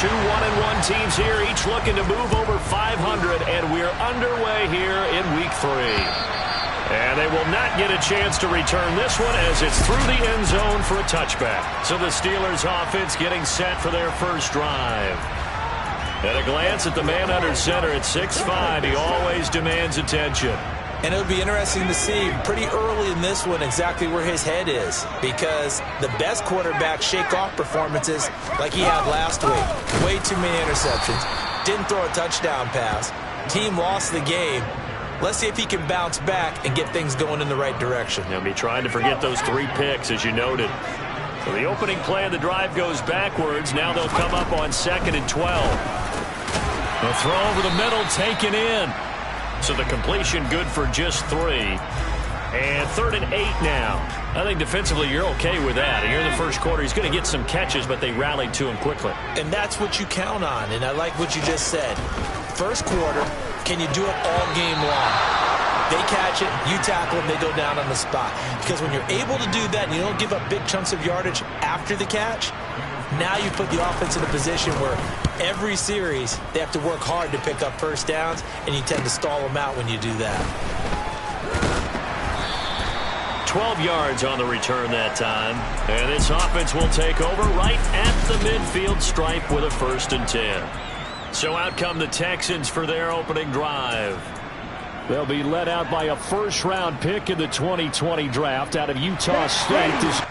Two 1-1 teams here, each looking to move over 500, and we're underway here in Week 3. And they will not get a chance to return this one as it's through the end zone for a touchback. So the Steelers offense getting set for their first drive. At a glance at the man under center at 6'5", he always demands attention. And it'll be interesting to see pretty early in this one exactly where his head is, because the best quarterbacks shake off performances like he had last week. Way too many interceptions. Didn't throw a touchdown pass. Team lost the game. Let's see if he can bounce back and get things going in the right direction. He'll be trying to forget those 3 picks, as you noted. So the opening play of the drive goes backwards. Now they'll come up on 2nd and 12. The throw over the middle taken in. So the completion good for just 3. And 3rd and 8 now. I think defensively you're okay with that. Here in the first quarter, he's going to get some catches, but they rallied to him quickly. And that's what you count on, and I like what you just said. First quarter, can you do it all game long? They catch it, you tackle them, they go down on the spot. Because when you're able to do that and you don't give up big chunks of yardage after the catch, now you put the offense in a position where every series they have to work hard to pick up first downs, and you tend to stall them out when you do that. 12 yards on the return that time. And this offense will take over right at the midfield stripe with a 1st and 10. So out come the Texans for their opening drive. They'll be led out by a first-round pick in the 2020 draft out of Utah State.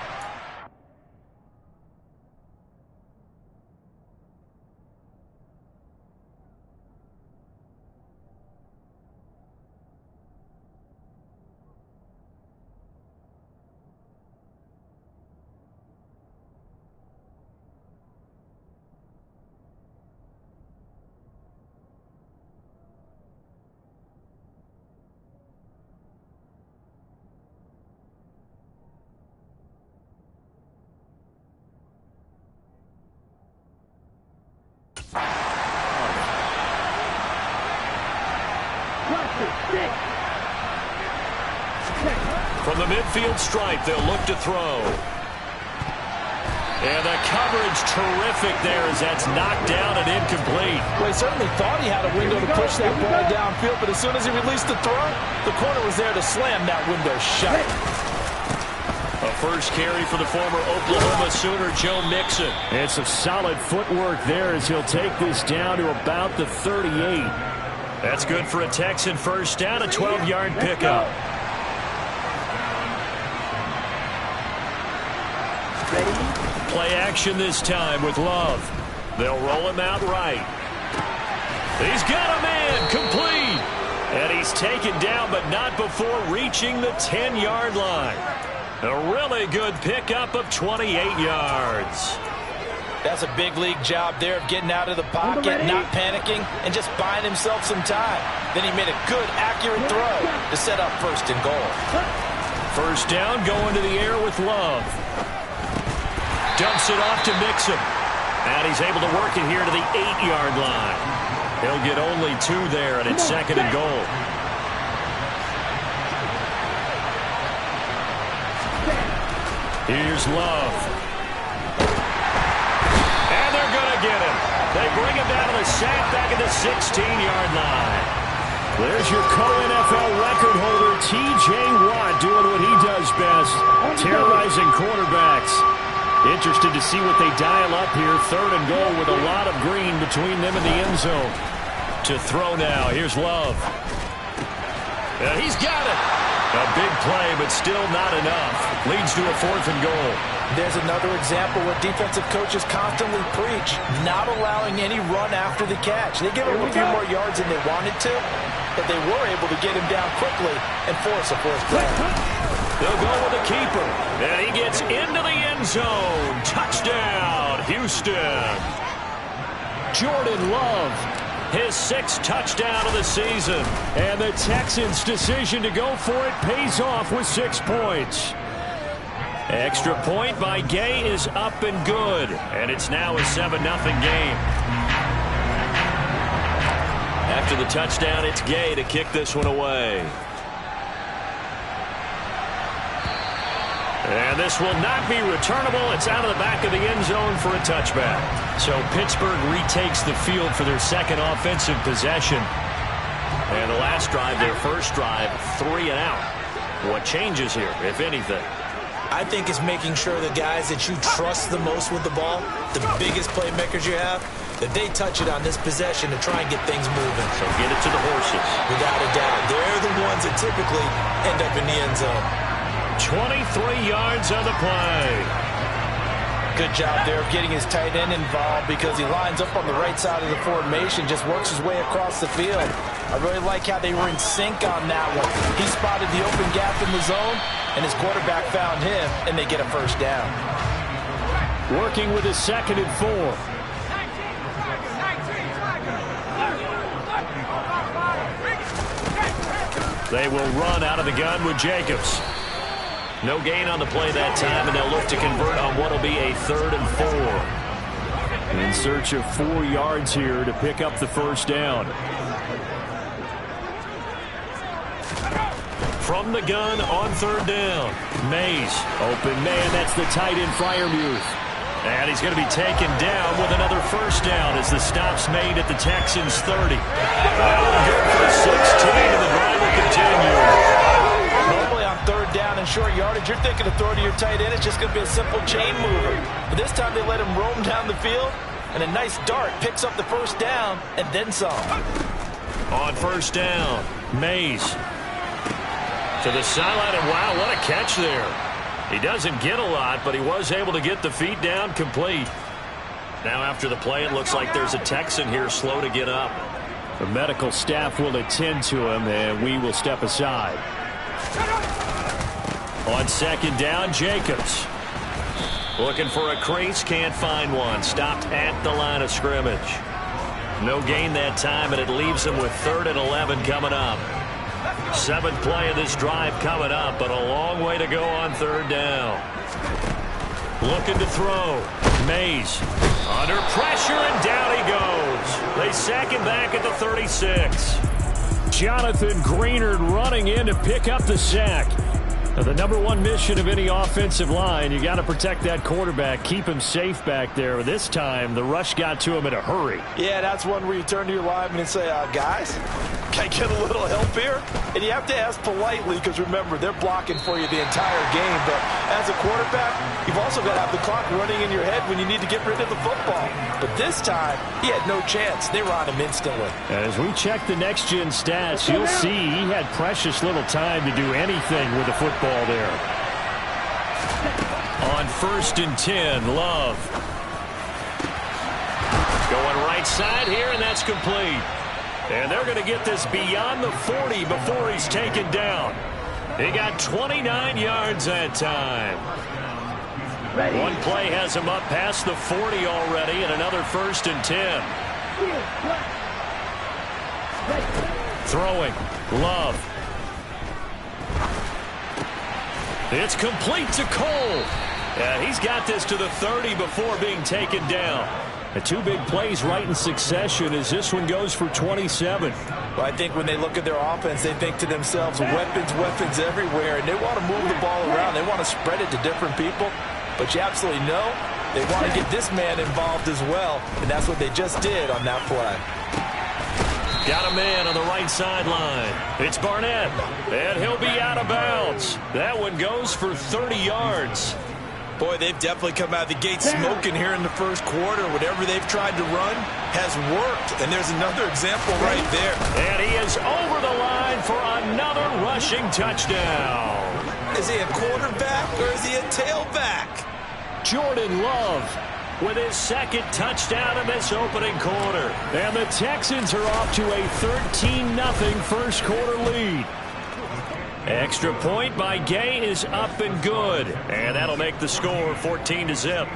From the midfield stripe, they'll look to throw. And the coverage terrific there as that's knocked down and incomplete. Well, he certainly thought he had a window to push that ball downfield, but as soon as he released the throw, the corner was there to slam that window shut. A first carry for the former Oklahoma Sooner, Joe Mixon. And some solid footwork there as he'll take this down to about the 38. That's good for a Texan first down, a 12-yard pickup. Play action this time with Love. They'll roll him out right. He's got a man complete. And he's taken down, but not before reaching the 10-yard line. A really good pickup of 28 yards. That's a big league job there of getting out of the pocket, not panicking, and just buying himself some time. Then he made a good, accurate throw to set up 1st and goal. First down, going to the air with Love. Dumps it off to Mixon. And he's able to work it here to the 8-yard line. He'll get only 2 there, and it's 2nd and goal. Here's Love. And they're going to get him. They bring him down to the sack back at the 16-yard line. There's your co-NFL record holder, T.J. Watt, doing what he does best, terrorizing quarterbacks. Interested to see what they dial up here. 3rd and goal with a lot of green between them and the end zone. To throw now. Here's Love. And he's got it. A big play, but still not enough. Leads to a 4th and goal. There's another example where defensive coaches constantly preach, not allowing any run after the catch. They give him a few more yards than they wanted to, but they were able to get him down quickly and force a 4th down. They'll go with the keeper. And he gets into the end zone. Touchdown, Houston. Jordan Love, his 6th touchdown of the season. And the Texans' decision to go for it pays off with 6 points. Extra point by Gay is up and good. And it's now a 7-0 game. After the touchdown, it's Gay to kick this one away. And this will not be returnable. It's out of the back of the end zone for a touchback. So Pittsburgh retakes the field for their second offensive possession. And the last drive, their first drive, 3 and out. What changes here, if anything? I think it's making sure the guys that you trust the most with the ball, the biggest playmakers you have, that they touch it on this possession to try and get things moving. So get it to the horses. Without a doubt. They're the ones that typically end up in the end zone. 23 yards on the play. Good job there of getting his tight end involved because he lines up on the right side of the formation, just works his way across the field. I really like how they were in sync on that one. He spotted the open gap in the zone, and his quarterback found him, and they get a first down. Working with his 2nd and 4. They will run out of the gun with Jacobs. No gain on the play that time, and they'll look to convert on what will be a 3rd and 4. In search of 4 yards here to pick up the first down. From the gun on 3rd down. Mays, open man, that's the tight end Freiermuth. And he's going to be taken down with another first down as the stop's made at the Texans' 30. That will go for 16, and the drive will continue. Normally on 3rd down and short yardage, you're thinking of throwing to your tight end. It's just going to be a simple chain mover. But this time they let him roam down the field, and a nice dart picks up the first down and then some. On 1st down, Mays to the sideline, and wow, what a catch there. He doesn't get a lot, but he was able to get the feet down complete. Now after the play, it looks like there's a Texan here slow to get up. The medical staff will attend to him, and we will step aside. On 2nd down, Jacobs. Looking for a crease, can't find one. Stopped at the line of scrimmage. No gain that time, and it leaves him with 3rd and 11 coming up. 7th play of this drive coming up, but a long way to go on 3rd down. Looking to throw. Mays under pressure, and down he goes. They sack him back at the 36. Jonathan Greenard running in to pick up the sack. Now, the #1 mission of any offensive line, you got to protect that quarterback, keep him safe back there. This time, the rush got to him in a hurry. Yeah, that's one where you turn to your lineman and say, guys, can I get a little help here? And you have to ask politely because, remember, they're blocking for you the entire game. But as a quarterback, you've also got to have the clock running in your head when you need to get rid of the football. But this time, he had no chance. They were on him instantly. As we check the next-gen stats, you'll see he had precious little time to do anything with the football there. On 1st and 10, Love. Going right side here, and that's complete. And they're going to get this beyond the 40 before he's taken down. He got 29 yards that time. One play has him up past the 40 already, and another 1st and 10. Throwing. Love. It's complete to Cole. Yeah, he's got this to the 30 before being taken down. The 2 big plays right in succession as this one goes for 27. Well, I think when they look at their offense, they think to themselves, weapons everywhere, and they want to move the ball around. They want to spread it to different people. But you absolutely know they want to get this man involved as well, and that's what they just did on that play. Got a man on the right sideline. It's Barnett, and he'll be out of bounds. That one goes for 30 yards. Boy, they've definitely come out of the gate smoking here in the first quarter. Whatever they've tried to run has worked, and there's another example right there. And he is over the line for another rushing touchdown. Is he a quarterback or is he a tailback? Jordan Love with his 2nd touchdown in this opening quarter. And the Texans are off to a 13-0 first quarter lead. Extra point by Gay is up and good. And that'll make the score 14-0.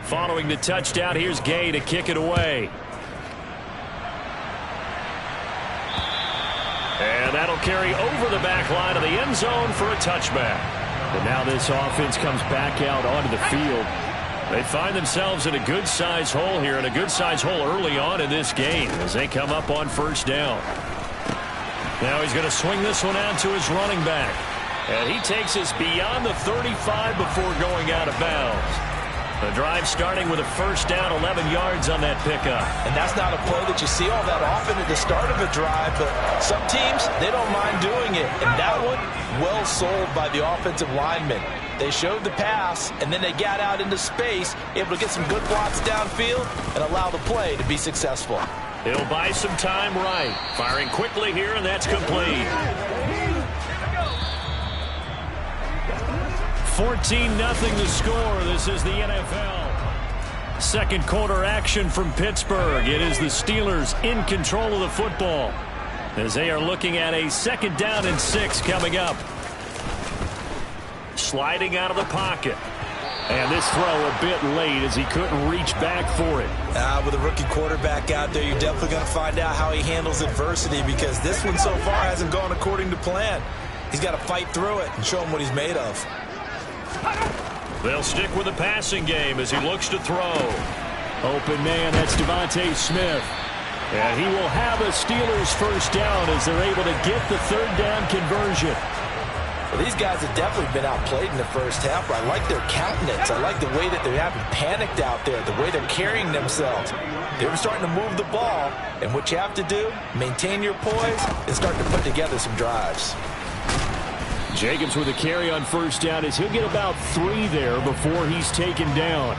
Following the touchdown, here's Gay to kick it away. And that'll carry over the back line of the end zone for a touchback. But now this offense comes back out onto the field. They find themselves in a good-sized hole here, and a good-sized hole early on in this game as they come up on 1st down. Now he's going to swing this one out to his running back. And he takes us beyond the 35 before going out of bounds. The drive starting with a first down, 11 yards on that pickup. And that's not a play that you see all that often at the start of a drive, but some teams, they don't mind doing it. And that one, well sold by the offensive lineman. They showed the pass, and then they got out into space, able to get some good blocks downfield and allow the play to be successful. He'll buy some time right. Firing quickly here, and that's complete. 14-0 the score. This is the NFL. Second quarter action from Pittsburgh. It is the Steelers in control of the football as they are looking at a second down and 6 coming up. Sliding out of the pocket. And this throw a bit late as he couldn't reach back for it. With a rookie quarterback out there, you're definitely going to find out how he handles adversity, because this one so far hasn't gone according to plan. He's got to fight through it and show him what he's made of. They'll stick with the passing game as he looks to throw. Open man, that's Devontae Smith. And he will have a Steelers first down as they're able to get the third down conversion. Well, these guys have definitely been outplayed in the first half, but I like their countenance. I like the way that they haven't panicked out there, the way they're carrying themselves. They were starting to move the ball, and what you have to do, maintain your poise and start to put together some drives. Jacobs with a carry on first down as he'll get about 3 there before he's taken down.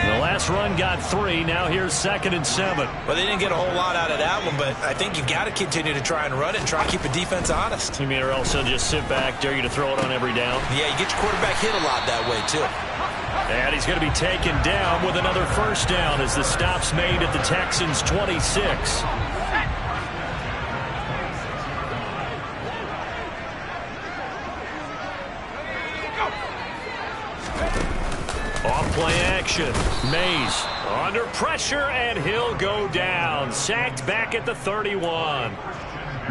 The last run got 3. Now here's 2nd and 7. Well, they didn't get a whole lot out of that one, but I think you've got to continue to try and run it and try and keep the defense honest. You mean, or else they'll just sit back, dare you to throw it on every down? Yeah, you get your quarterback hit a lot that way, too. And he's going to be taken down with another first down as the stop's made at the Texans' 26. Off-play action. Mays under pressure, and he'll go down. Sacked back at the 31.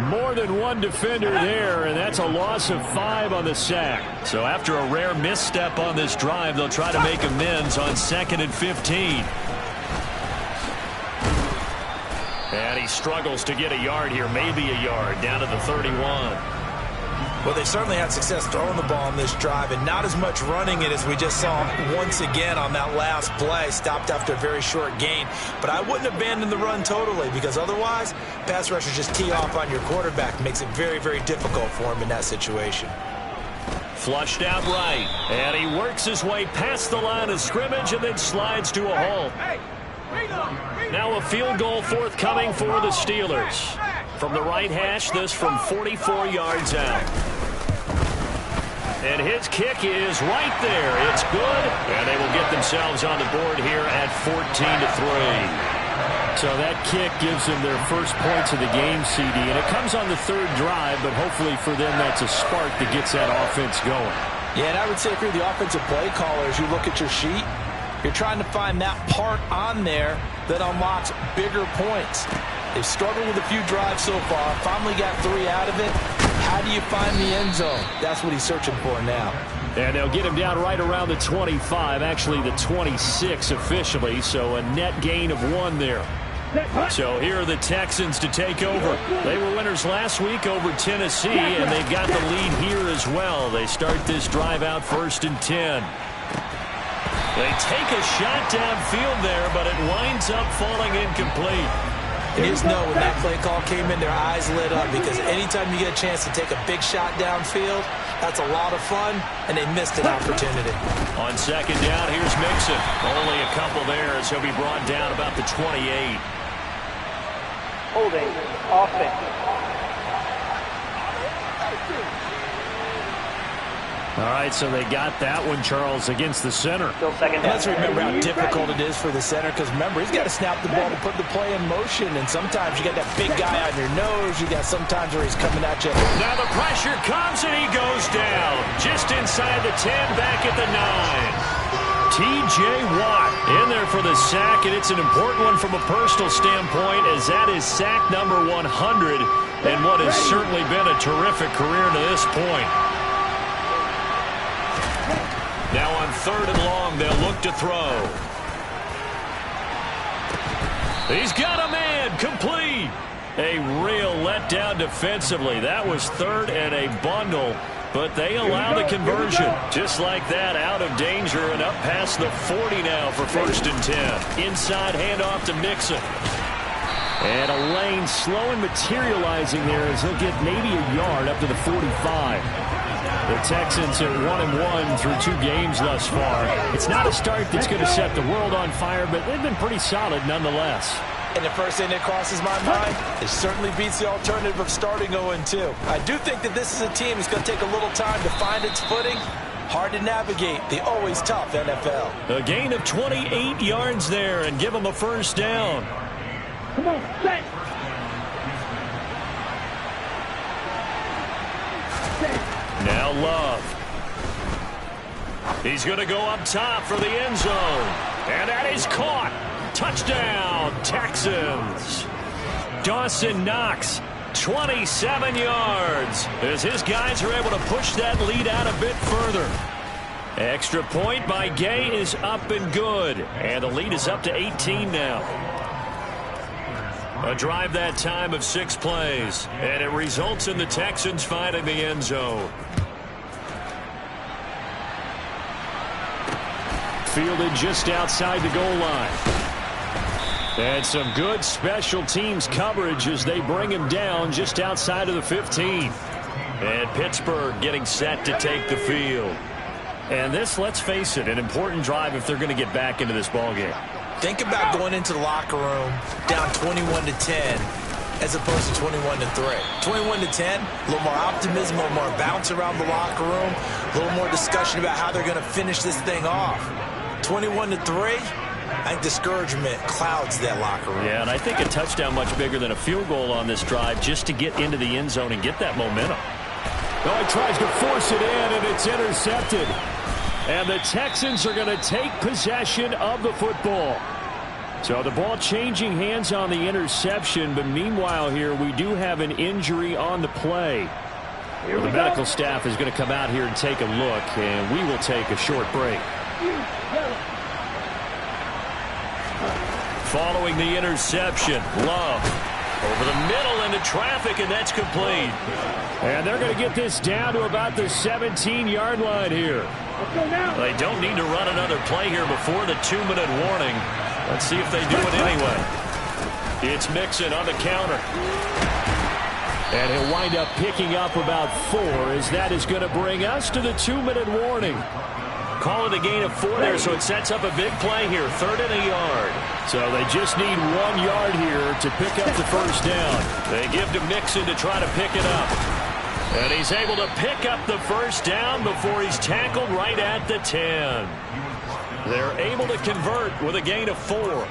More than one defender there, and that's a loss of 5 on the sack. So after a rare misstep on this drive, they'll try to make amends on 2nd and 15. And he struggles to get a yard here, maybe a yard, down to the 31. Well, they certainly had success throwing the ball on this drive and not as much running it as we just saw once again on that last play. Stopped after a very short gain. But I wouldn't abandon the run totally, because otherwise, pass rushers just tee off on your quarterback. Makes it very, very difficult for him in that situation. Flushed out right. And he works his way past the line of scrimmage and then slides to a halt. Now a field goal forthcoming for the Steelers. From the right hash, this from 44 yards out. And his kick is right there. It's good. And they will get themselves on the board here at 14-3. So that kick gives them their first points of the game, CD. And it comes on the 3rd drive, but hopefully for them that's a spark that gets that offense going. Yeah, and I would say if you're the offensive play caller, as you look at your sheet, you're trying to find that part on there that unlocks bigger points. They've struggled with a few drives so far. Finally got 3 out of it. How do you find the end zone? That's what he's searching for now. And they'll get him down right around the 25, actually the 26 officially, so a net gain of 1 there. So here are the Texans to take over. They were winners last week over Tennessee, and they've got the lead here as well. They start this drive out 1st and 10. They take a shot downfield there, but it winds up falling incomplete. You just know when that play call came in, their eyes lit up, because anytime you get a chance to take a big shot downfield, that's a lot of fun, and they missed an opportunity. On 2nd down, here's Mixon. Only a couple there as he'll be brought down about the 28. Holding, offense. All right, so they got that one, Charles, against the center. Still 2nd down. Let's remember how difficult it is for the center, because remember, he's got to snap the ball to put the play in motion, and sometimes you got that big guy on your nose. You got sometimes where he's coming at you. Now the pressure comes, and he goes down. Just inside the 10, back at the 9. T.J. Watt in there for the sack, and it's an important one from a personal standpoint, as that is sack number 100, and what has certainly been a terrific career to this point. Now on 3rd and long, they'll look to throw. He's got a man, complete. A real letdown defensively. That was third and a bundle, but they allow the conversion. Just like that, out of danger and up past the 40 now for 1st and 10. Inside handoff to Mixon. And a lane slow and materializing there as he'll get maybe a yard up to the 45. The Texans at 1-1 through 2 games thus far. It's not a start that's going to set the world on fire, but they've been pretty solid nonetheless. And the first thing that crosses my mind, it certainly beats the alternative of starting 0-2. I do think that this is a team that's going to take a little time to find its footing. Hard to navigate the always tough NFL. A gain of 28 yards there and give them a first down. Come on, set. Now Love. He's going to go up top for the end zone. And that is caught. Touchdown, Texans. Dawson Knox, 27 yards, as his guys are able to push that lead out a bit further. Extra point by Gay is up and good. And the lead is up to 18 now. A drive that time of 6 plays. And it results in the Texans finding the end zone. Fielded just outside the goal line. And some good special teams coverage as they bring him down just outside of the 15. And Pittsburgh getting set to take the field. And this, let's face it, an important drive if they're going to get back into this ballgame. Think about going into the locker room down 21-10 as opposed to 21-3. 21-10, a little more optimism, a little more bounce around the locker room, a little more discussion about how they're going to finish this thing off. 21-3, I think discouragement clouds that locker room. Yeah, and I think a touchdown much bigger than a field goal on this drive just to get into the end zone and get that momentum. Oh, he tries to force it in, and it's intercepted. And the Texans are going to take possession of the football. So the ball changing hands on the interception, but meanwhile here we do have an injury on the play. The medical staff is going to come out here and take a look, and we will take a short break. Following the interception, Love over the middle into traffic, and that's complete. And they're going to get this down to about the 17-yard line here. They don't need to run another play here before the 2-minute warning. Let's see if they do it anyway. It's Mixon on the counter. And he'll wind up picking up about 4 as that is going to bring us to the 2-minute warning. Call it a gain of 4 there, so it sets up a big play here, 3rd and a yard. So they just need 1 yard here to pick up the first down. They give to Mixon to try to pick it up. And he's able to pick up the first down before he's tackled right at the 10. They're able to convert with a gain of 4.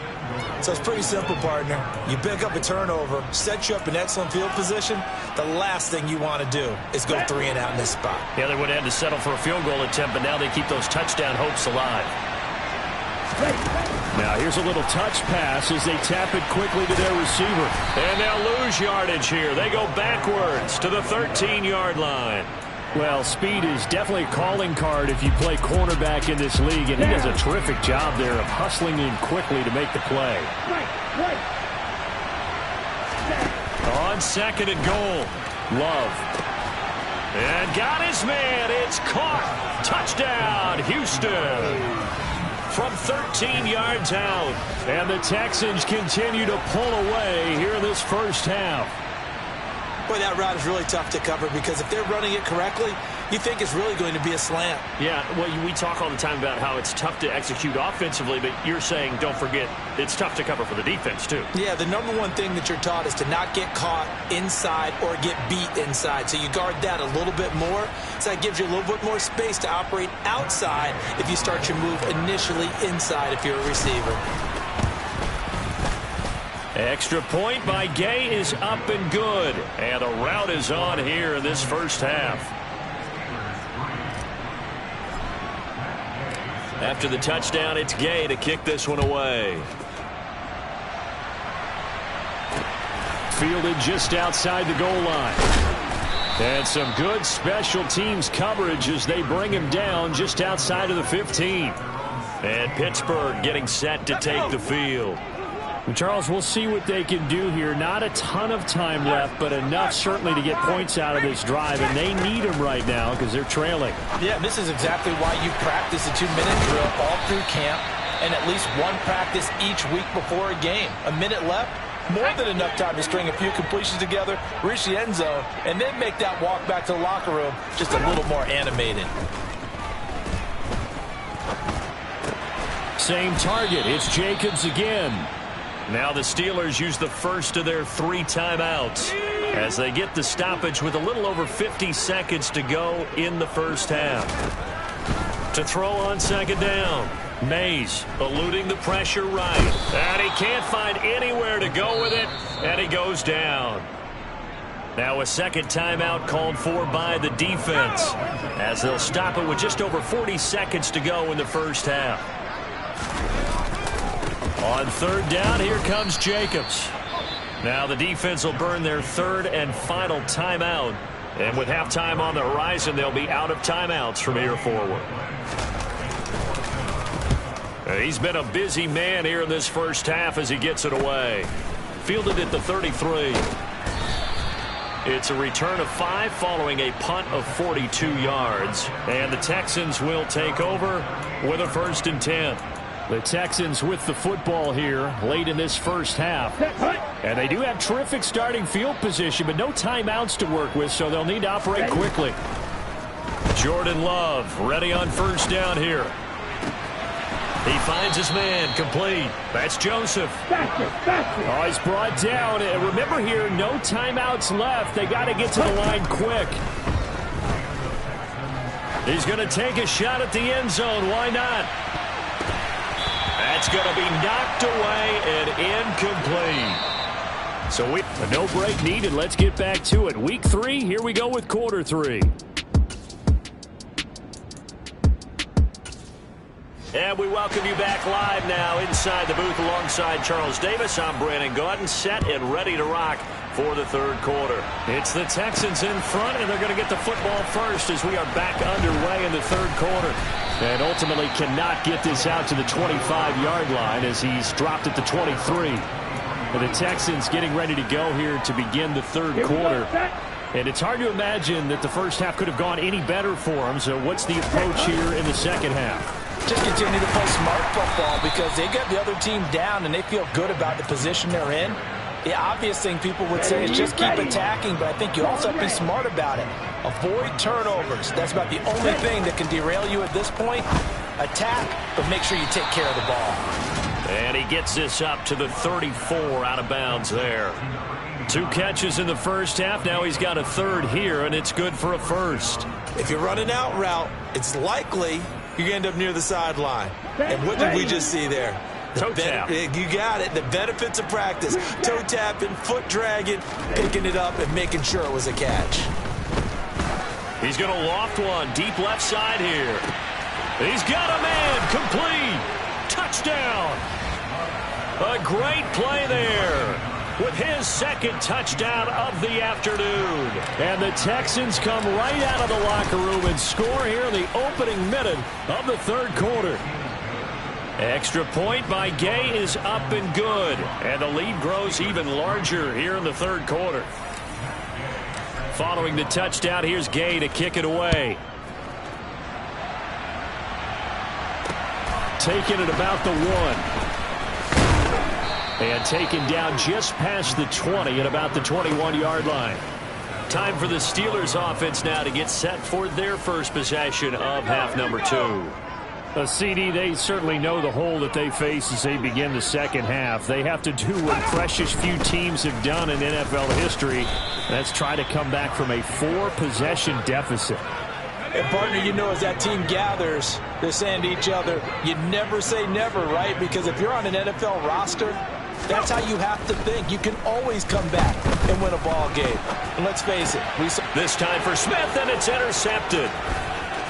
So it's pretty simple, partner. You pick up a turnover, set you up in excellent field position. The last thing you want to do is go 3 and out in this spot. Yeah, they would have had to settle for a field goal attempt, but now they keep those touchdown hopes alive. Now here's a little touch pass as they tap it quickly to their receiver. And they'll lose yardage here. They go backwards to the 13-yard line. Well, speed is definitely a calling card if you play cornerback in this league, and he does a terrific job there of hustling in quickly to make the play. On 2nd and goal, Love. And got his man. It's caught. Touchdown, Houston. From 13 yards out. And the Texans continue to pull away here in this first half. Boy, that route is really tough to cover because if they're running it correctly, you think it's really going to be a slant. Yeah, well, we talk all the time about how it's tough to execute offensively, but you're saying, don't forget, it's tough to cover for the defense, too. Yeah, the number one thing that you're taught is to not get caught inside or get beat inside. So you guard that a little bit more. So that gives you a little bit more space to operate outside if you start your move initially inside if you're a receiver. Extra point by Gay is up and good. And the route is on here in this first half. After the touchdown, it's Gay to kick this one away. Fielded just outside the goal line. And some good special teams coverage as they bring him down just outside of the 15. And Pittsburgh getting set to take the field. Charles, we'll see what they can do here. Not a ton of time left, but enough certainly to get points out of this drive, and they need them right now because they're trailing. Yeah, this is exactly why you practice a 2-minute drill all through camp and at least one practice each week before a game. A minute left, more than enough time to string a few completions together, reach the end zone, and then make that walk back to the locker room just a little more animated. Same target. It's Jacobs again. Now the Steelers use the first of their 3 timeouts as they get the stoppage with a little over 50 seconds to go in the first half. To throw on second down, Mays eluding the pressure right. And he can't find anywhere to go with it, and he goes down. Now a second timeout called for by the defense as they'll stop it with just over 40 seconds to go in the first half. On third down, here comes Jacobs. Now the defense will burn their third and final timeout. And with halftime on the horizon, they'll be out of timeouts from here forward. He's been a busy man here in this first half as he gets it away. Fielded at the 33. It's a return of 5 following a punt of 42 yards. And the Texans will take over with a 1st and 10. The Texans with the football here late in this first half. And they do have terrific starting field position, but no timeouts to work with, so they'll need to operate quickly. Jordan Love ready on first down here. He finds his man complete. That's Joseph. Oh, he's brought down. And remember here, no timeouts left. They got to get to the line quick. He's going to take a shot at the end zone. Why not? That's going to be knocked away and incomplete. So a no break needed. Let's get back to it. Week 3, here we go with quarter 3. And we welcome you back live now inside the booth alongside Charles Davis. I'm Brandon Gaudin, set and ready to rock for the third quarter. It's the Texans in front, and they're going to get the football first as we are back underway in the third quarter. And ultimately cannot get this out to the 25-yard line as he's dropped at the 23. And the Texans getting ready to go here to begin the third quarter. And it's hard to imagine that the first half could have gone any better for them. So what's the approach here in the second half? Just continue to play smart football because they got the other team down and they feel good about the position they're in. The obvious thing people would say is just keep attacking, but I think you also have to be smart about it. Avoid turnovers. That's about the only thing that can derail you at this point. Attack, but make sure you take care of the ball. And he gets this up to the 34 out of bounds there. 2 catches in the first half. Now he's got a third here, and it's good for a first. If you're running out route, it's likely you end up near the sideline. And what did we just see there? Toe tap. You got it. The benefits of practice. Toe tapping, foot dragging, picking it up, and making sure it was a catch. He's going to loft one deep left side here. He's got a man complete. Touchdown. A great play there with his second touchdown of the afternoon. And the Texans come right out of the locker room and score here in the opening minute of the third quarter. Extra point by Gay is up and good. And the lead grows even larger here in the third quarter. Following the touchdown, here's Gay to kick it away. Taking it about the 1. And taken down just past the 20 at about the 21-yard line. Time for the Steelers offense now to get set for their first possession of half number 2. CD, they certainly know the hole that they face as they begin the second half. They have to do what precious few teams have done in NFL history. That's try to come back from a 4-possession deficit. And partner, you know, as that team gathers, they're saying to each other, you never say never, right? Because if you're on an NFL roster, that's how you have to think. You can always come back and win a ball game. And let's face it. This time for Smith, and it's intercepted.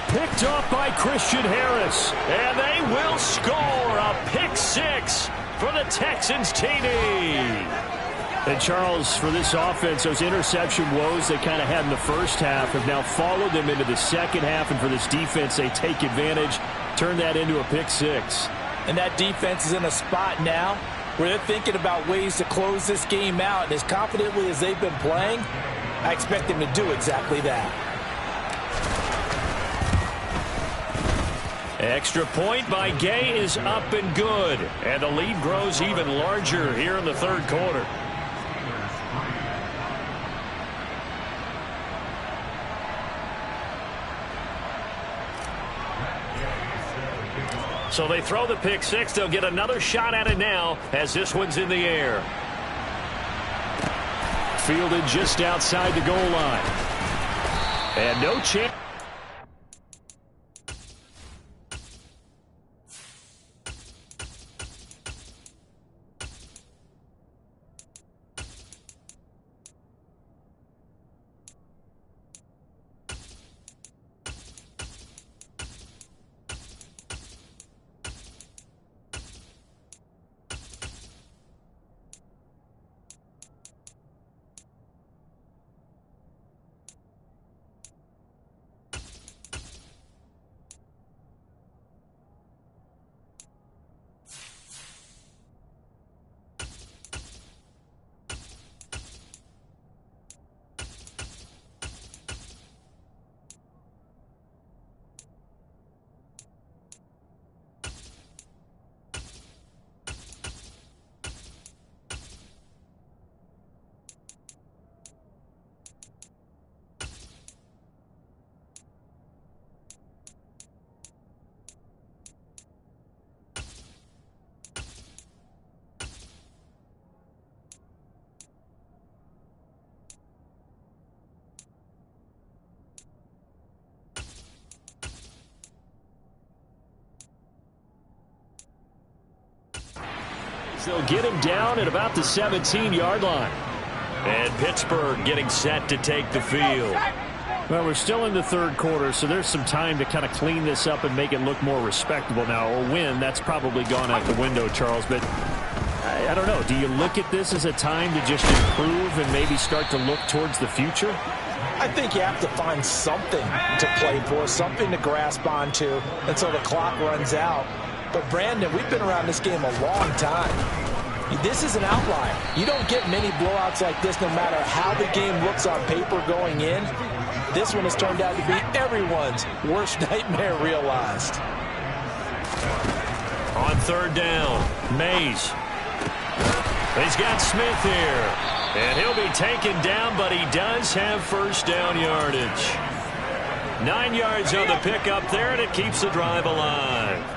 Picked off by Christian Harris. And they will score a pick 6 for the Texans TD. And Charles, for this offense, those interception woes they kind of had in the first half have now followed them into the second half. And for this defense, they take advantage, turn that into a pick 6. And that defense is in a spot now where they're thinking about ways to close this game out, and as confidently as they've been playing, I expect them to do exactly that. Extra point by Gay is up and good. And the lead grows even larger here in the third quarter. So they throw the pick six. They'll get another shot at it now as this one's in the air. Fielded just outside the goal line. And no chance. They'll get him down at about the 17-yard line. And Pittsburgh getting set to take the field. Well, we're still in the third quarter, so there's some time to kind of clean this up and make it look more respectable now. A win, that's probably gone out the window, Charles. But I don't know. Do you look at this as a time to just improve and maybe start to look towards the future? I think you have to find something to play for, something to grasp onto until the clock runs out. But, Brandon, we've been around this game a long time. This is an outlier. You don't get many blowouts like this no matter how the game looks on paper going in. This one has turned out to be everyone's worst nightmare realized. On third down, Mays. He's got Smith here. And he'll be taken down, but he does have first down yardage. 9 yards on the pickup there, and it keeps the drive alive.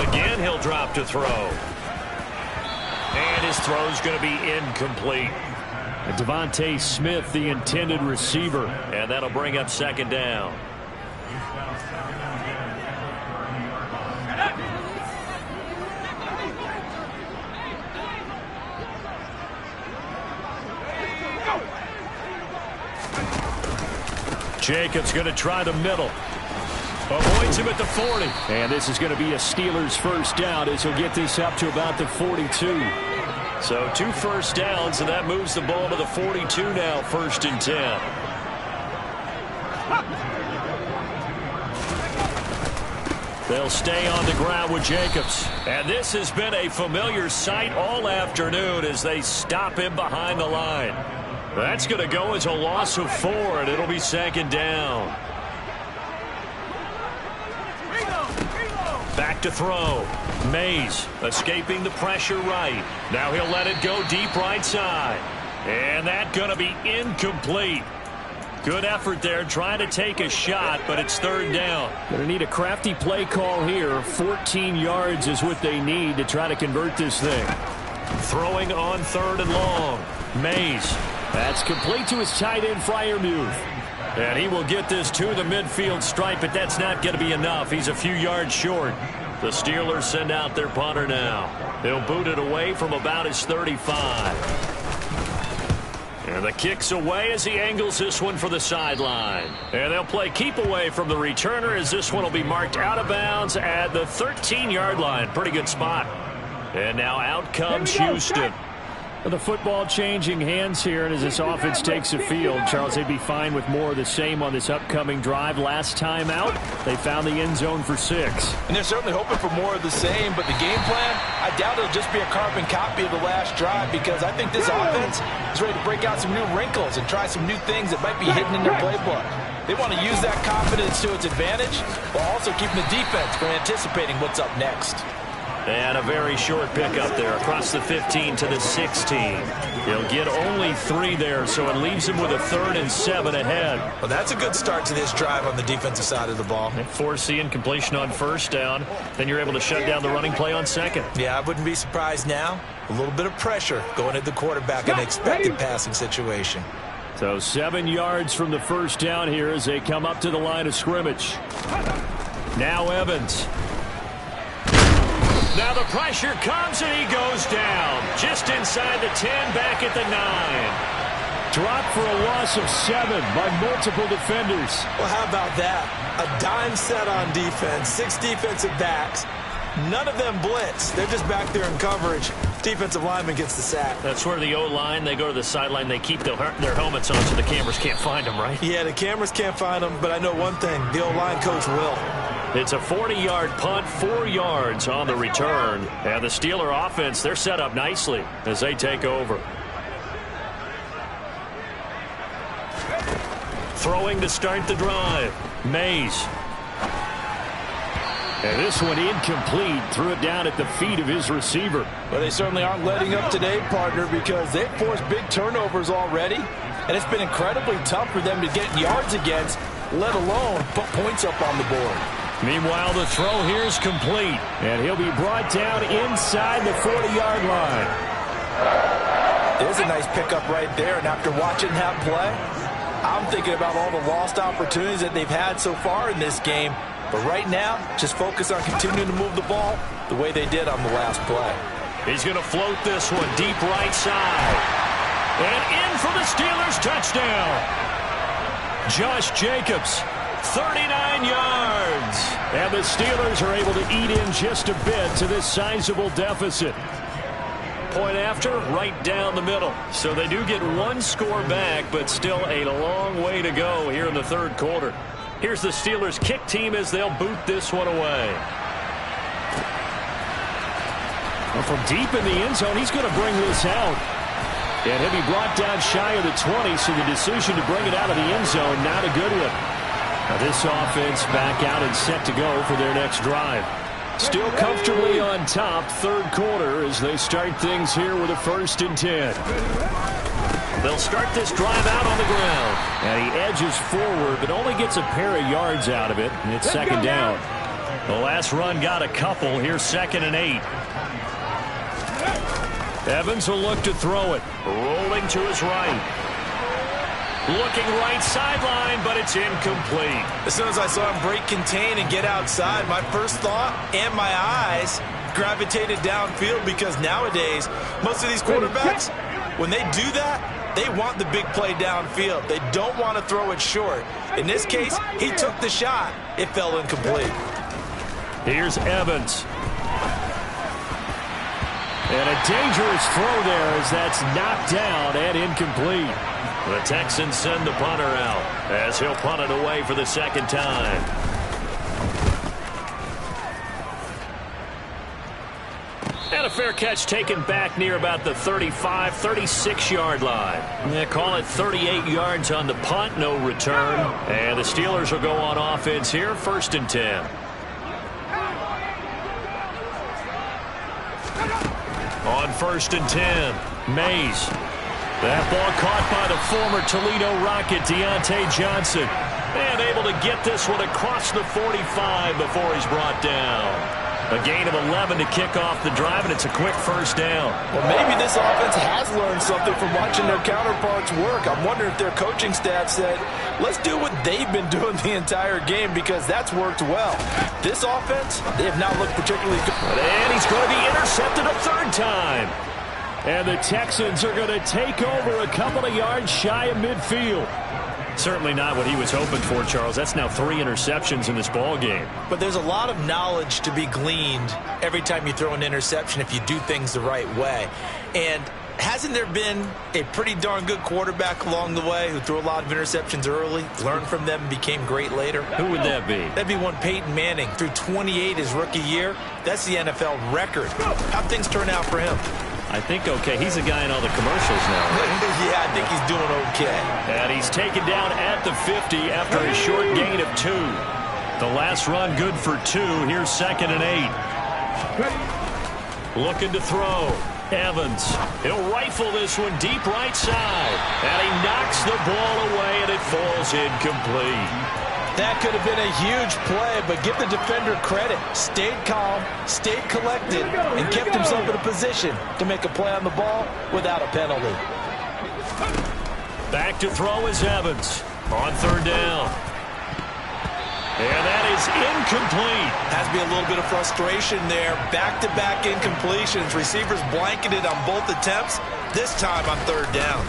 Again, he'll drop to throw. And his throw's going to be incomplete. Devontae Smith, the intended receiver. And that'll bring up second down. Jacobs going to try the middle. Avoids him at the 40. And this is going to be a Steelers first down as he'll get this up to about the 42. So 2 first downs, and that moves the ball to the 42 now, 1st and 10. They'll stay on the ground with Jacobs. And this has been a familiar sight all afternoon as they stop him behind the line. That's going to go as a loss of 4, and it'll be second down. Back to throw. Mays escaping the pressure right. Now he'll let it go deep right side. And that's going to be incomplete. Good effort there trying to take a shot, but it's third down. Going to need a crafty play call here. 14 yards is what they need to try to convert this thing. Throwing on third and long. Mays. That's complete to his tight end, Freiermuth. And he will get this to the midfield stripe, but that's not going to be enough. He's a few yards short. The Steelers send out their punter now. They'll boot it away from about his 35. And the kick's away as he angles this one for the sideline. And they'll play keep away from the returner as this one will be marked out of bounds at the 13-yard line. Pretty good spot. And now out comes Houston. The football changing hands here, and as this offense takes the field, Charles, they'd be fine with more of the same on this upcoming drive. Last time out, they found the end zone for 6. And they're certainly hoping for more of the same, but the game plan, I doubt it'll just be a carbon copy of the last drive, because I think this offense is ready to break out some new wrinkles and try some new things that might be hidden in their playbook. They want to use that confidence to its advantage while also keeping the defense from anticipating what's up next. And a very short pickup there across the 15 to the 16. He'll get only 3 there, so it leaves him with a 3rd and 7 ahead. Well, that's a good start to this drive on the defensive side of the ball. Force the incompletion on 1st down. Then you're able to shut down the running play on 2nd. Yeah, I wouldn't be surprised now. A little bit of pressure going at the quarterback in an expected passing situation. So 7 yards from the 1st down here as they come up to the line of scrimmage. Now Evans. Now the pressure comes and he goes down. Just inside the 10, back at the 9. Dropped for a loss of 7 by multiple defenders. Well, how about that? A dime set on defense, 6 defensive backs. None of them blitz. They're just back there in coverage. Defensive lineman gets the sack. That's where the O-line, they go to the sideline, they keep their helmets on so the cameras can't find them, right? Yeah, the cameras can't find them, but I know one thing. The O-line coach will. It's a 40-yard punt, 4 yards on the return. And the Steeler offense, they're set up nicely as they take over. Throwing to start the drive. Mays. And this one incomplete. Threw it down at the feet of his receiver. Well, they certainly aren't letting up today, partner, because they've forced big turnovers already. And it's been incredibly tough for them to get yards against, let alone put points up on the board. Meanwhile, the throw here is complete. And he'll be brought down inside the 40-yard line. There's a nice pickup right there. And after watching that play, I'm thinking about all the lost opportunities that they've had so far in this game. But right now, just focus on continuing to move the ball the way they did on the last play. He's going to float this one deep right side. And in for the Steelers touchdown. Josh Jacobs, 39 yards. And the Steelers are able to eat in just a bit to this sizable deficit. Point after, right down the middle. So they do get 1 score back, but still a long way to go here in the 3rd quarter. Here's the Steelers kick team as they'll boot this one away. Well, from deep in the end zone, he's going to bring this out. And he'll be brought down shy of the 20, so the decision to bring it out of the end zone, not a good one. Now this offense back out and set to go for their next drive. Still comfortably on top, 3rd quarter, as they start things here with a 1st and 10. They'll start this drive out on the ground. And he edges forward, but only gets a pair of yards out of it. And it's 2nd down. The last run got a couple. Here's 2nd and 8. Evans will look to throw it. Rolling to his right. Looking right sideline, but it's incomplete. As soon as I saw him break Kttn and get outside, my first thought and my eyes gravitated downfield, because nowadays, most of these quarterbacks, when they do that, they want the big play downfield. They don't want to throw it short. In this case, he took the shot. It fell incomplete. Here's Evans. And a dangerous throw there as that's knocked down and incomplete. The Texans send the punter out as he'll punt it away for the 2nd time. And a fair catch taken back near about the 35, 36-yard line. They call it 38 yards on the punt, no return. And the Steelers will go on offense here, 1st and 10. On 1st and 10, Mays. That ball caught by the former Toledo Rocket, Deontay Johnson. And able to get this one across the 45 before he's brought down. A gain of 11 to kick off the drive, and it's a quick 1st down. Well, maybe this offense has learned something from watching their counterparts work. I'm wondering if their coaching staff said, let's do what they've been doing the entire game, because that's worked well. This offense, they have not looked particularly good. And he's going to be intercepted a 3rd time. And the Texans are going to take over a couple of yards shy of midfield. Certainly not what he was hoping for, Charles. That's now 3 interceptions in this ball game. But there's a lot of knowledge to be gleaned every time you throw an interception if you do things the right way. And Hasn't there been a pretty darn good quarterback along the way who threw a lot of interceptions early, learned from them, and became great later? Who would that be? That'd be one Peyton Manning, threw 28 his rookie year. That's the NFL record. How'd things turn out for him? I think okay. He's a guy in all the commercials now, right? Yeah, I think he's doing okay. And he's taken down at the 50 after a short gain of 2. The last run good for 2. Here's 2nd and 8. Looking to throw. Evans. He'll rifle this one deep right side. And he knocks the ball away, and it falls incomplete. That could have been a huge play, but give the defender credit. Stayed calm, stayed collected, and kept himself in a position to make a play on the ball without a penalty. Back to throw is Evans on 3rd down. And that is incomplete. Has to be a little bit of frustration there. Back-to-back incompletions. Receivers blanketed on both attempts, this time on 3rd down.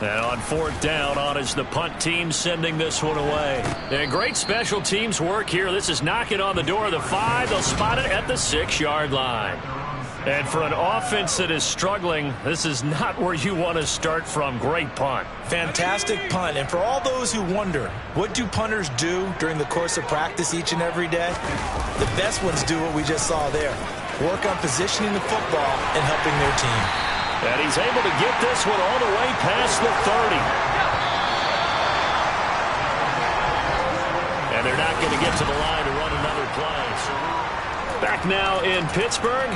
And on 4th down, on is the punt team sending this one away. And great special teams work here. This is knocking on the door of the 5. They'll spot it at the 6-yard line. And for an offense that is struggling, this is not where you want to start from. Great punt. Fantastic punt. And for all those who wonder, what do punters do during the course of practice each and every day? The best ones do what we just saw there. Work on positioning the football and helping their team. And he's able to get this one all the way past the 30. And they're not going to get to the line to run another play. Back now in Pittsburgh.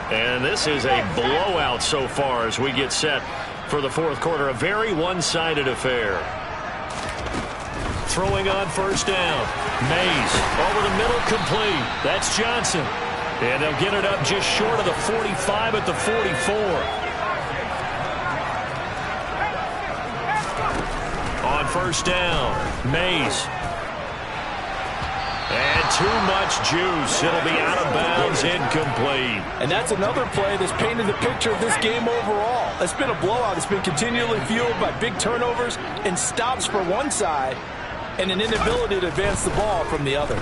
And this is a blowout so far as we get set for the 4th quarter. A very one-sided affair. Throwing on 1st down. Mays over the middle, complete. That's Johnson. And they'll get it up just short of the 45 at the 44. On 1st down, Mays. And too much juice. It'll be out of bounds, incomplete. And that's another play that's painted the picture of this game overall. It's been a blowout. It's been continually fueled by big turnovers and stops for one side and an inability to advance the ball from the other.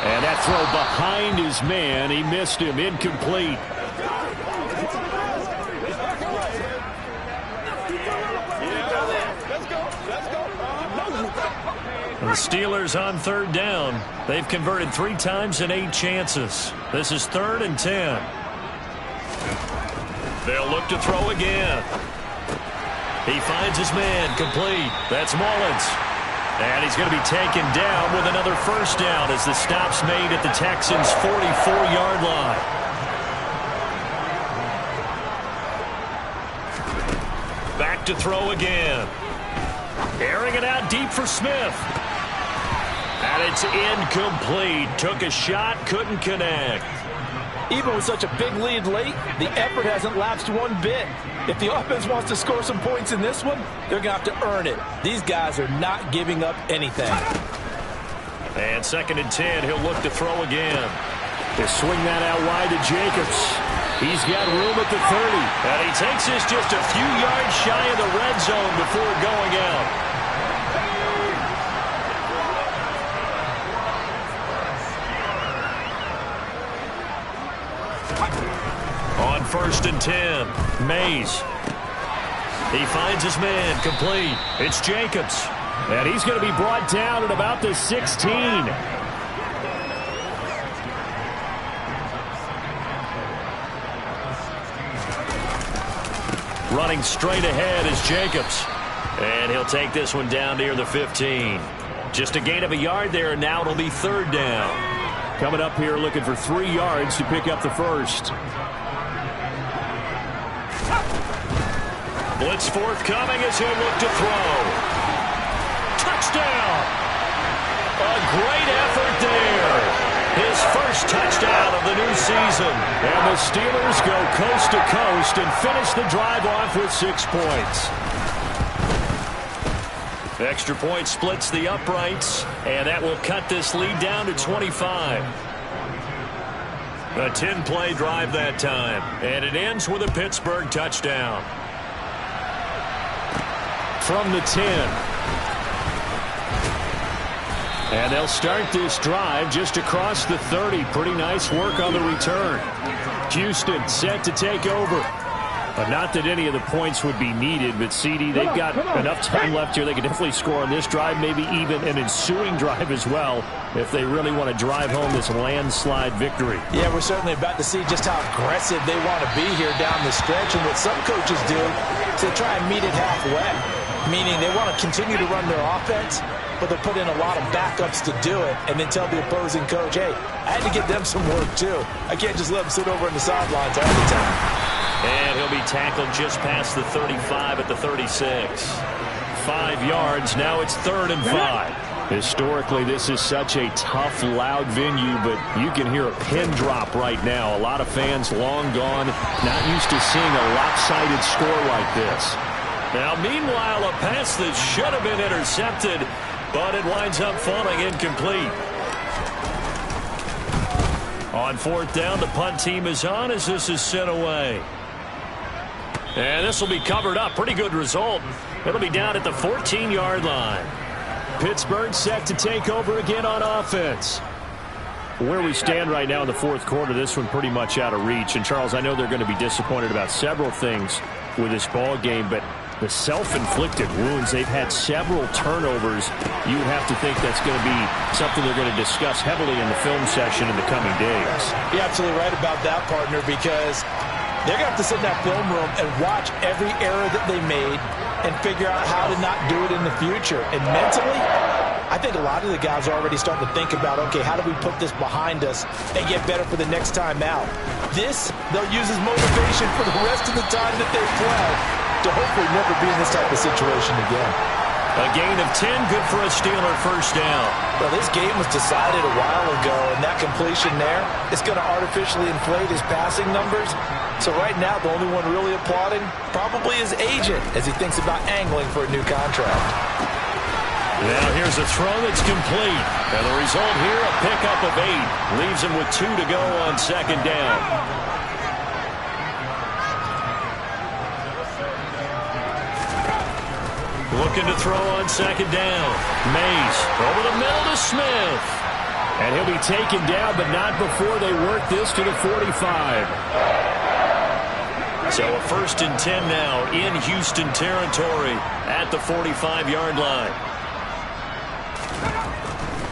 And that throw behind his man. He missed him. Incomplete. The Steelers on 3rd down. They've converted 3 times in 8 chances. This is 3rd and 10. They'll look to throw again. He finds his man. Complete. That's Mullins. And he's going to be taken down with another 1st down as the stop's made at the Texans' 44-yard line. Back to throw again. Airing it out deep for Smith. And it's incomplete. Took a shot, couldn't connect. Even with such a big lead late, the effort hasn't lapsed one bit. If the offense wants to score some points in this one, they're going to have to earn it. These guys are not giving up anything. And 2nd and 10, he'll look to throw again. They swing that out wide to Jacobs. He's got room at the 30. And he takes this just a few yards shy of the red zone before going out. On 1st and 10, Mays. He finds his man, complete. It's Jacobs. And he's going to be brought down at about the 16. Running straight ahead is Jacobs. And he'll take this one down near the 15. Just a gain of a yard there, and now it'll be 3rd down. Coming up here looking for 3 yards to pick up the 1st. Blitz forthcoming as he'll look to throw. Touchdown! A great effort there. His first touchdown of the new season. And the Steelers go coast to coast and finish the drive off with 6 points. Extra point splits the uprights, and that will cut this lead down to 25. A 10-play drive that time, and it ends with a Pittsburgh touchdown. From the 10. And they'll start this drive just across the 30. Pretty nice work on the return. Houston set to take over. Not that any of the points would be needed, but CD, they've got enough time left here. They can definitely score on this drive, maybe even an ensuing drive as well, if they really want to drive home this landslide victory. Yeah, we're certainly about to see just how aggressive they want to be here down the stretch. And what some coaches do is they try and meet it halfway, meaning they want to continue to run their offense, but they'll put in a lot of backups to do it and then tell the opposing coach, hey, I had to get them some work too. I can't just let them sit over on the sidelines all the time. And he'll be tackled just past the 35 at the 36. 5 yards. Now it's 3rd and 5. Historically, this is such a tough, loud venue, but you can hear a pin drop right now. A lot of fans long gone, not used to seeing a lopsided score like this. Now, meanwhile, a pass that should have been intercepted, but it winds up falling incomplete. On 4th down, the punt team is on as this is sent away. And this will be covered up. Pretty good result. It'll be down at the 14-yard line. Pittsburgh set to take over again on offense. Where we stand right now in the 4th quarter, this one pretty much out of reach. And, Charles, I know they're going to be disappointed about several things with this ball game, but the self-inflicted wounds, they've had several turnovers. You would have to think that's going to be something they're going to discuss heavily in the film session in the coming days. You're absolutely right about that, partner, because they're going to have to sit in that film room and watch every error that they made and figure out how to not do it in the future. And mentally, I think a lot of the guys are already starting to think about, okay, how do we put this behind us and get better for the next time out? This, they'll use as motivation for the rest of the time that they play to hopefully never be in this type of situation again. A gain of 10, good for a Steeler first down. Well, this game was decided a while ago, and that completion there is going to artificially inflate his passing numbers. So right now, the only one really applauding probably his agent as he thinks about angling for a new contract. Now here's a throw that's complete. And the result here, a pickup of 8. Leaves him with 2 to go on 2nd down. Looking to throw on 2nd down. Mays over the middle to Smith. And he'll be taken down, but not before they work this to the 45. So a 1st and 10 now in Houston territory at the 45-yard line.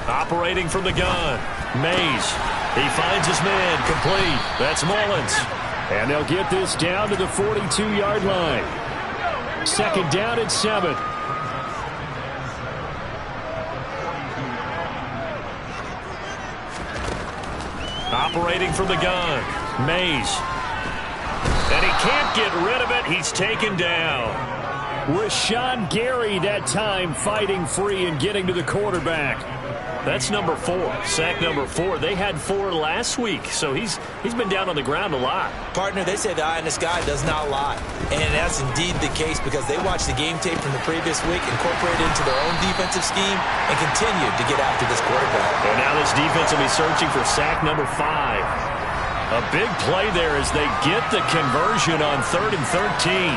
Operating from the gun. Mays. He finds his man. Complete. That's Mullins. And they'll get this down to the 42-yard line. 2nd down and 7. Operating from the gun. Mays. And he can't get rid of it. He's taken down. Rashawn Gary that time fighting free and getting to the quarterback. That's number 4. Sack number 4. They had 4 last week, so he's been down on the ground a lot. Partner, they say the eye in the sky does not lie. And that's indeed the case because they watched the game tape from the previous week, incorporated it into their own defensive scheme, and continued to get after this quarterback. And now this defense will be searching for sack number 5. A big play there as they get the conversion on 3rd and 13.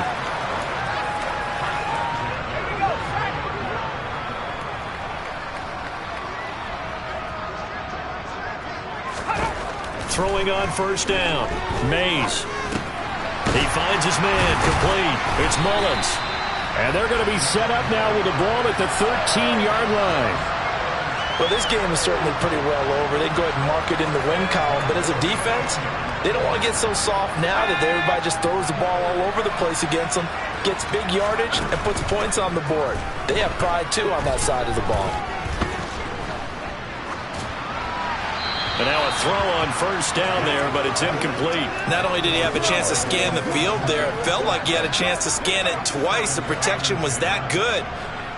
Throwing on 1st down. Mays. He finds his man. Complete. It's Mullins. And they're going to be set up now with the ball at the 13-yard line. Well, this game is certainly pretty well over. They can go ahead and mark it in the win column. But as a defense, they don't want to get so soft now that everybody just throws the ball all over the place against them, gets big yardage, and puts points on the board. They have pride, too, on that side of the ball. And now a throw on 1st down there, but it's incomplete. Not only did he have a chance to scan the field there, it felt like he had a chance to scan it twice. The protection was that good.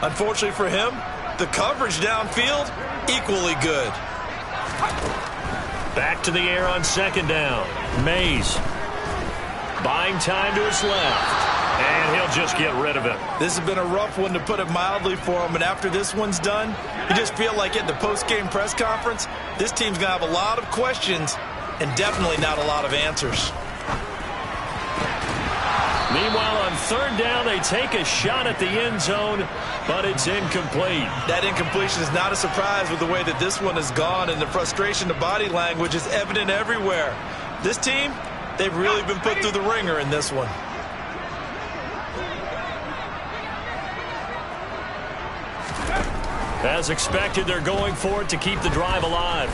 Unfortunately for him, the coverage downfield, equally good. Back to the air on 2nd down. Mays buying time to his left. And he'll just get rid of it. This has been a rough one, to put it mildly, for him. And after this one's done, you just feel like at the post-game press conference, this team's going to have a lot of questions and definitely not a lot of answers. Meanwhile, on 3rd down, they take a shot at the end zone, but it's incomplete. That incompletion is not a surprise with the way that this one has gone, and the frustration, the body language is evident everywhere. This team, They've really been put through the ringer in this one. As expected, they're going for it to keep the drive alive.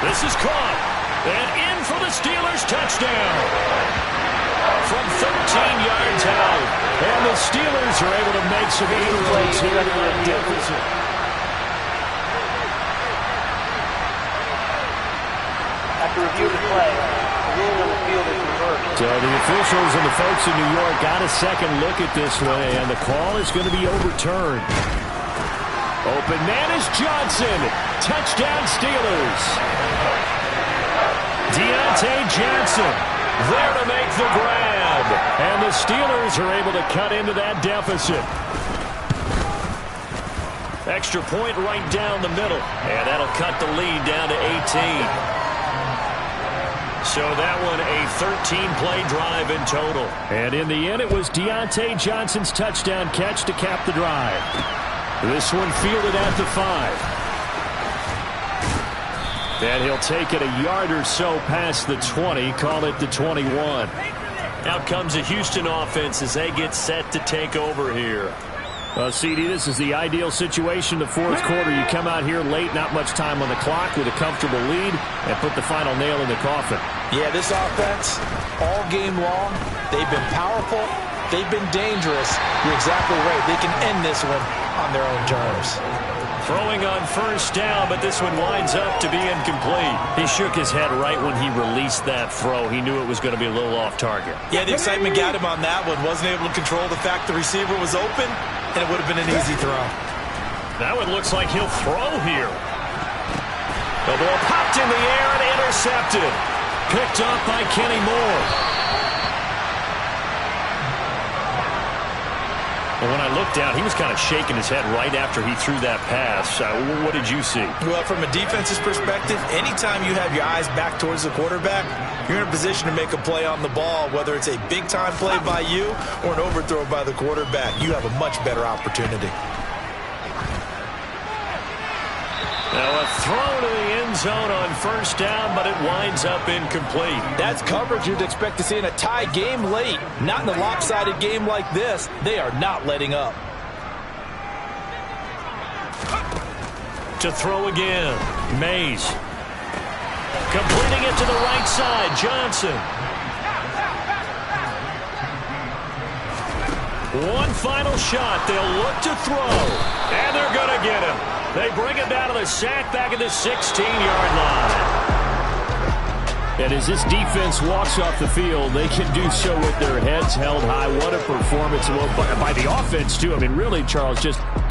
This is caught. And in for the Steelers touchdown. From 13 yards out. And the Steelers are able to make some inroads here in the deficit. After review of the play, the ruling on the field is reversed. So the officials and the folks in New York got a second look at this one, and the call is going to be overturned. Open man is Johnson. Touchdown Steelers. Kttn Johnson there to make the grab. And the Steelers are able to cut into that deficit. Extra point right down the middle. And that'll cut the lead down to 18. So that one a 13-play drive in total. And in the end, it was Kttn Johnson's touchdown catch to cap the drive. This one fielded at the 5. And he'll take it a yard or so past the 20, call it the 21. Out comes the Houston offense as they get set to take over here. CD, this is the ideal situation, the fourth quarter. You come out here late, not much time on the clock with a comfortable lead, and put the final nail in the coffin. Yeah, this offense, all game long, they've been powerful, they've been dangerous. You're exactly right. They can end this one on their own terms. Throwing on first down, but this one winds up to be incomplete. He shook his head right when he released that throw. He knew it was going to be a little off target. Yeah, the excitement got him on that one. Wasn't able to control the fact the receiver was open, and it would have been an easy throw. That one looks like he'll throw here. The ball popped in the air and intercepted. Picked up by Kenny Moore. And when I looked down, he was kind of shaking his head right after he threw that pass. What did you see? Well, from a defense's perspective, anytime you have your eyes back towards the quarterback, you're in a position to make a play on the ball, whether it's a big-time play by you or an overthrow by the quarterback. You have a much better opportunity. Now a throw to the end zone on first down, but it winds up incomplete. That's coverage you'd expect to see in a tie game late. Not in a lopsided game like this. They are not letting up. To throw again, Mays. Completing it to the right side, Johnson. One final shot. They'll look to throw. And they're going to get him. They bring him down to the sack back at the 16-yard line. And as this defense walks off the field, they can do so with their heads held high. What a performance by the offense, too. I mean, really, Charles, just